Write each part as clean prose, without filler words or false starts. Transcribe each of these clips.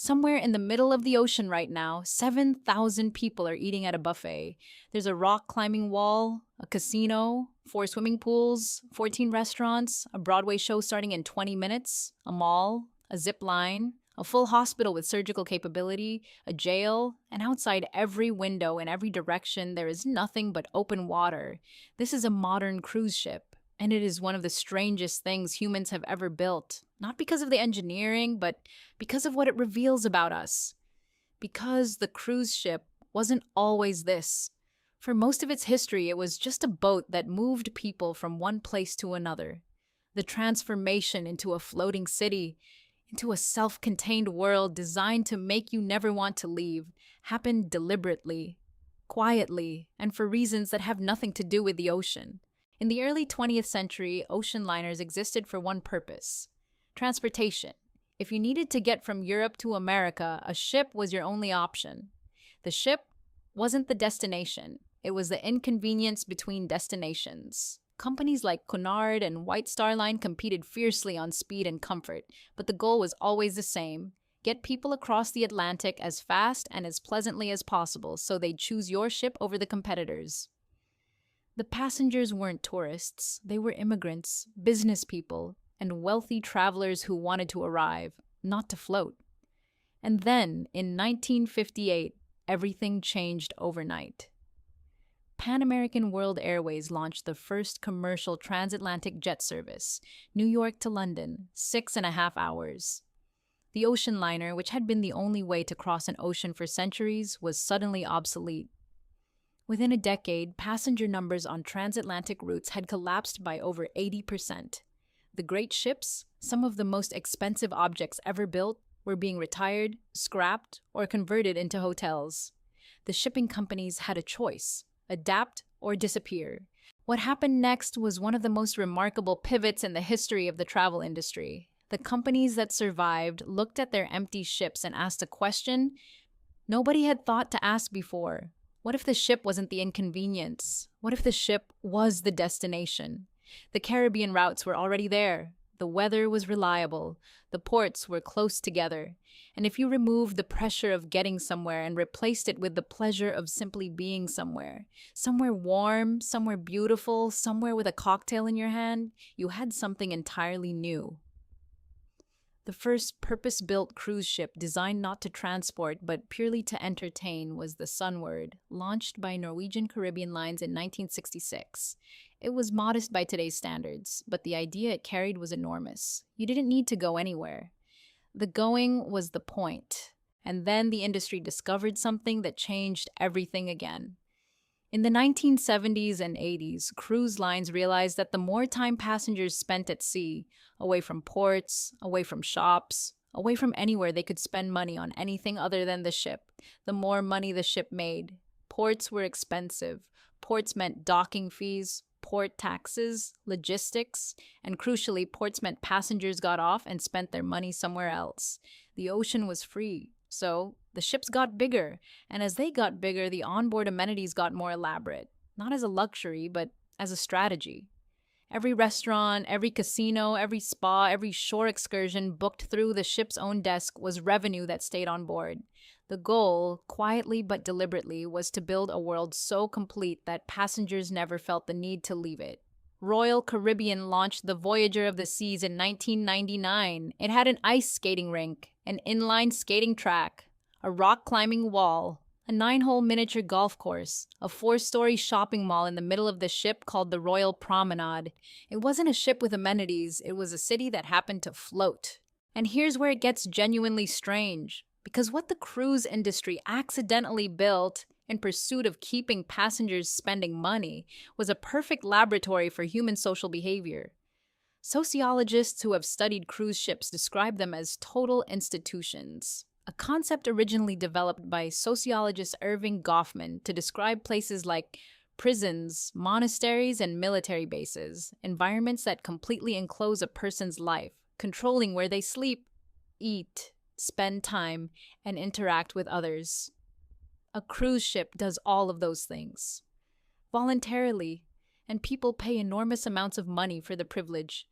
Somewhere in the middle of the ocean right now, 7,000 people are eating at a buffet. There's a rock climbing wall, a casino, 4 swimming pools, 14 restaurants, a Broadway show starting in 20 minutes, a mall, a zip line, a full hospital with surgical capability, a jail, and outside every window in every direction there is nothing but open water. This is a modern cruise ship, and it is one of the strangest things humans have ever built. Not because of the engineering, but because of what it reveals about us. Because the cruise ship wasn't always this. For most of its history, it was just a boat that moved people from one place to another. The transformation into a floating city, into a self-contained world designed to make you never want to leave, happened deliberately, quietly, and for reasons that have nothing to do with the ocean. In the early 20th century, ocean liners existed for one purpose: transportation. If you needed to get from Europe to America, a ship was your only option. The ship wasn't the destination, it was the inconvenience between destinations. Companies like Cunard and White Star Line competed fiercely on speed and comfort, but the goal was always the same: get people across the Atlantic as fast and as pleasantly as possible, so they'd choose your ship over the competitors. The passengers weren't tourists, they were immigrants, business people, and wealthy travelers who wanted to arrive, not to float. And then, in 1958, everything changed overnight. Pan American World Airways launched the first commercial transatlantic jet service, New York to London, 6.5 hours. The ocean liner, which had been the only way to cross an ocean for centuries, was suddenly obsolete. Within a decade, passenger numbers on transatlantic routes had collapsed by over 80%. The great ships, some of the most expensive objects ever built, were being retired, scrapped, or converted into hotels. The shipping companies had a choice: adapt or disappear. What happened next was one of the most remarkable pivots in the history of the travel industry. The companies that survived looked at their empty ships and asked a question nobody had thought to ask before. What if the ship wasn't the inconvenience? What if the ship was the destination? The Caribbean routes were already there. The weather was reliable. The ports were close together. And if you removed the pressure of getting somewhere and replaced it with the pleasure of simply being somewhere warm, somewhere beautiful, somewhere with a cocktail in your hand, you had something entirely new. The first purpose-built cruise ship designed not to transport but purely to entertain was the Sunward, launched by Norwegian Caribbean Lines in 1966. It was modest by today's standards, but the idea it carried was enormous. You didn't need to go anywhere. The going was the point. And then the industry discovered something that changed everything again. In the 1970s and 80s, cruise lines realized that the more time passengers spent at sea, away from ports, away from shops, away from anywhere they could spend money on anything other than the ship, the more money the ship made. Ports were expensive. Ports meant docking fees, port taxes, logistics, and crucially, ports meant passengers got off and spent their money somewhere else. The ocean was free, so the ships got bigger, and as they got bigger, the onboard amenities got more elaborate, not as a luxury, but as a strategy. Every restaurant, every casino, every spa, every shore excursion booked through the ship's own desk was revenue that stayed on board. The goal, quietly but deliberately, was to build a world so complete that passengers never felt the need to leave it. Royal Caribbean launched the Voyager of the Seas in 1999. It had an ice skating rink, an inline skating track, a rock climbing wall, a 9-hole miniature golf course, a 4-story shopping mall in the middle of the ship called the Royal Promenade. It wasn't a ship with amenities, it was a city that happened to float. And here's where it gets genuinely strange. Because what the cruise industry accidentally built in pursuit of keeping passengers spending money was a perfect laboratory for human social behavior. Sociologists who have studied cruise ships describe them as total institutions, a concept originally developed by sociologist Irving Goffman to describe places like prisons, monasteries, and military bases, environments that completely enclose a person's life, controlling where they sleep, eat, spend time, and interact with others. A cruise ship does all of those things, voluntarily, and people pay enormous amounts of money for the privilege.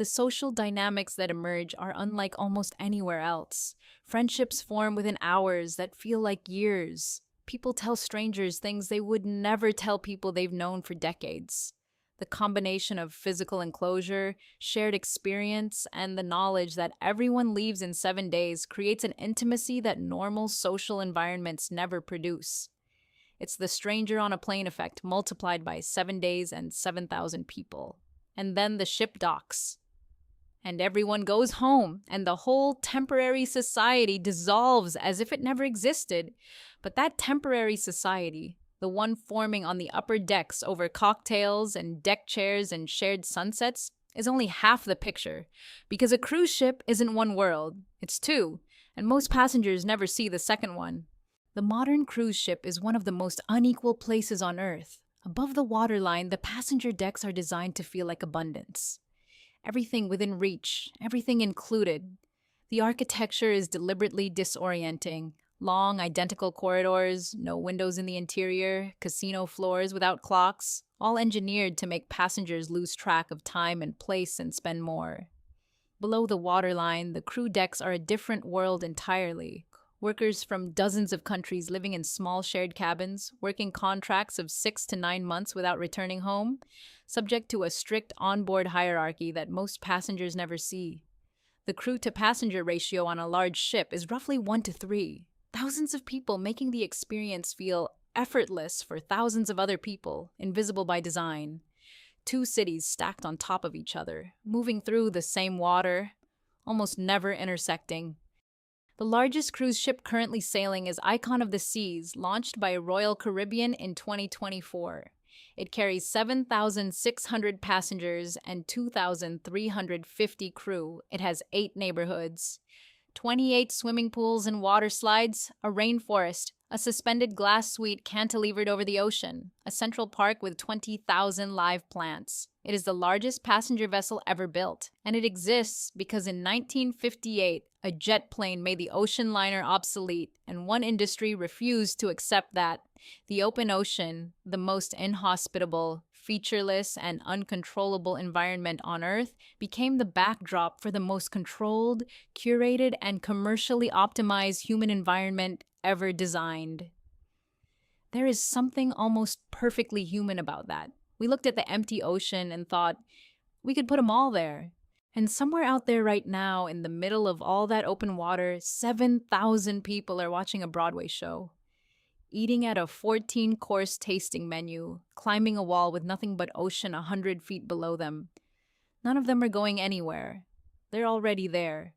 The social dynamics that emerge are unlike almost anywhere else. Friendships form within hours that feel like years. People tell strangers things they would never tell people they've known for decades. The combination of physical enclosure, shared experience, and the knowledge that everyone leaves in 7 days creates an intimacy that normal social environments never produce. It's the stranger on a plane effect multiplied by 7 days and 7,000 people. And then the ship docks. And everyone goes home, and the whole temporary society dissolves as if it never existed. But that temporary society, the one forming on the upper decks over cocktails and deck chairs and shared sunsets, is only half the picture. Because a cruise ship isn't one world, it's two, and most passengers never see the second one. The modern cruise ship is one of the most unequal places on Earth. Above the waterline, the passenger decks are designed to feel like abundance. Everything within reach, everything included. The architecture is deliberately disorienting. Long, identical corridors, no windows in the interior, casino floors without clocks, all engineered to make passengers lose track of time and place and spend more. Below the waterline, the crew decks are a different world entirely. Workers from dozens of countries living in small shared cabins, working contracts of 6 to 9 months without returning home, subject to a strict onboard hierarchy that most passengers never see. The crew-to-passenger ratio on a large ship is roughly 1 to 3. Thousands of people making the experience feel effortless for thousands of other people, invisible by design. Two cities stacked on top of each other, moving through the same water, almost never intersecting. The largest cruise ship currently sailing is Icon of the Seas, launched by Royal Caribbean in 2024. It carries 7,600 passengers and 2,350 crew. It has 8 neighborhoods, 28 swimming pools and water slides, a rainforest, a suspended glass suite cantilevered over the ocean, a central park with 20,000 live plants. It is the largest passenger vessel ever built, and it exists because in 1958, a jet plane made the ocean liner obsolete, and one industry refused to accept that. The open ocean, the most inhospitable, featureless, and uncontrollable environment on Earth, became the backdrop for the most controlled, curated, and commercially optimized human environment ever designed. There is something almost perfectly human about that. We looked at the empty ocean and thought, we could put them all there. And somewhere out there right now, in the middle of all that open water, 7,000 people are watching a Broadway show. Eating at a 14-course tasting menu, climbing a wall with nothing but ocean 100 feet below them. None of them are going anywhere. They're already there.